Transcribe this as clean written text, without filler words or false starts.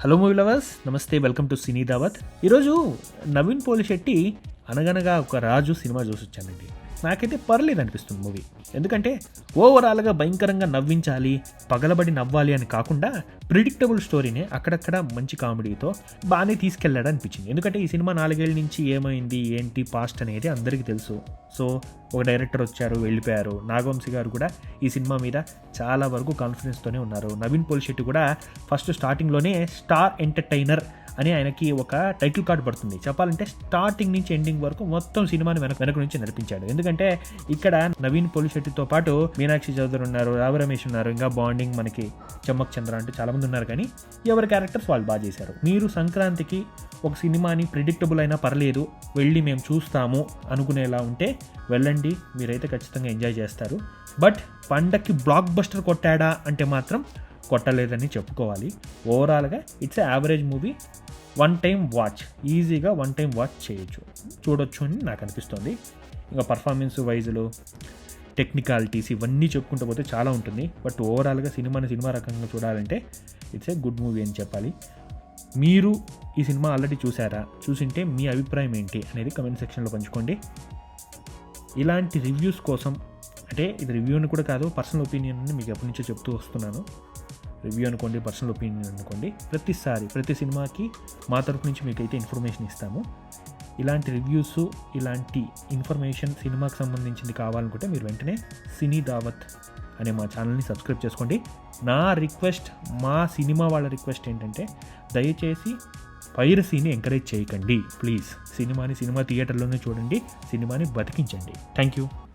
Hello movie lovers, నమస్తే, welcome to సినీ దావత్. ఈరోజు నవీన్ పోలిశెట్టి అనగనగా ఒక రాజు సినిమా చూసొచ్చానండి. నాకైతే పర్లేదు అనిపిస్తుంది మూవీ. ఎందుకంటే ఓవరాల్గా భయంకరంగా నవ్వించాలి, పగలబడి నవ్వాలి అని కాకుండా ప్రిడిక్టబుల్ స్టోరీనే అక్కడక్కడ మంచి కామెడీతో బాగానే తీసుకెళ్ళాడు అనిపించింది. ఎందుకంటే ఈ సినిమా 4 ఏళ్ళ నుంచి ఏమైంది ఏంటి పాస్ట్ అనేది అందరికీ తెలుసు. సో ఒక డైరెక్టర్ వచ్చారు, వెళ్ళిపోయారు. నాగవంశీ గారు కూడా ఈ సినిమా మీద చాలా వరకు కాన్ఫిడెన్స్తోనే ఉన్నారు. నవీన్ పోలిశెట్టి కూడా ఫస్ట్ స్టార్టింగ్లోనే స్టార్ ఎంటర్టైనర్ అని ఆయనకి ఒక టైటిల్ కార్డు పడుతుంది. చెప్పాలంటే స్టార్టింగ్ నుంచి ఎండింగ్ వరకు మొత్తం సినిమాని వెనక నుంచి నడిపించాడు. ఎందుకంటే ఇక్కడ నవీన్ పోలిశెట్టితో పాటు మీనాక్షి చౌదరి ఉన్నారు, రావు రమేష్ ఉన్నారు, ఇంకా బాండింగ్ మనకి చమ్మక్ చంద్ర అంటూ చాలామంది ఉన్నారు. కానీ ఎవరి క్యారెక్టర్స్ వాళ్ళు బాగా చేశారు. మీరు సంక్రాంతికి ఒక సినిమాని ప్రిడిక్టబుల్ అయినా పర్లేదు వెళ్ళి మేము చూస్తాము అనుకునేలా ఉంటే వెళ్ళండి, మీరైతే ఖచ్చితంగా ఎంజాయ్ చేస్తారు. బట్ పండక్కి బ్లాక్ బస్టర్ కొట్టాడా అంటే మాత్రం కొట్టలేదని చెప్పుకోవాలి. ఓవరాల్గా it's average movie. One time watch, ఈజీగా వన్ టైం వాచ్ చూడొచ్చు అని నాకు అనిపిస్తుంది. ఇంకా పర్ఫార్మెన్స్ వైజ్లో టెక్నికాలిటీస్ ఇవన్నీ చెప్పుకుంటూ పోతే చాలా ఉంటుంది. బట్ ఓవరాల్గా సినిమా రకంగా చూడాలంటే ఇట్స్ ఏ గుడ్ మూవీ అని చెప్పాలి. మీరు ఈ సినిమా ఆల్రెడీ చూసారా? చూసింటే మీ అభిప్రాయం ఏంటి అనేది కమెంట్ సెక్షన్లో పంచుకోండి. ఇలాంటి రివ్యూస్ కోసం, అంటే ఇది రివ్యూని కూడా కాదు, పర్సనల్ ఒపీనియన్ మీకు ఎప్పటి నుంచో చెప్తూ వస్తున్నాను. రివ్యూ అనుకోండి, పర్సనల్ ఒపీనియన్ అనుకోండి, ప్రతి సినిమాకి మా తరపు నుంచి మీకైతే ఇన్ఫర్మేషన్ ఇస్తాము. ఇలాంటి రివ్యూస్, ఇలాంటి ఇన్ఫర్మేషన్ సినిమాకి సంబంధించింది కావాలనుకుంటే మీరు వెంటనే సినీ దావత్ అనే మా ఛానల్ని సబ్స్క్రైబ్ చేసుకోండి. నా రిక్వెస్ట్, మా సినిమా వాళ్ళ రిక్వెస్ట్ ఏంటంటే దయచేసి పైరసీని ఎంకరేజ్ చేయకండి ప్లీజ్. సినిమా థియేటర్లోనే చూడండి, సినిమాని బతికించండి. Thank you.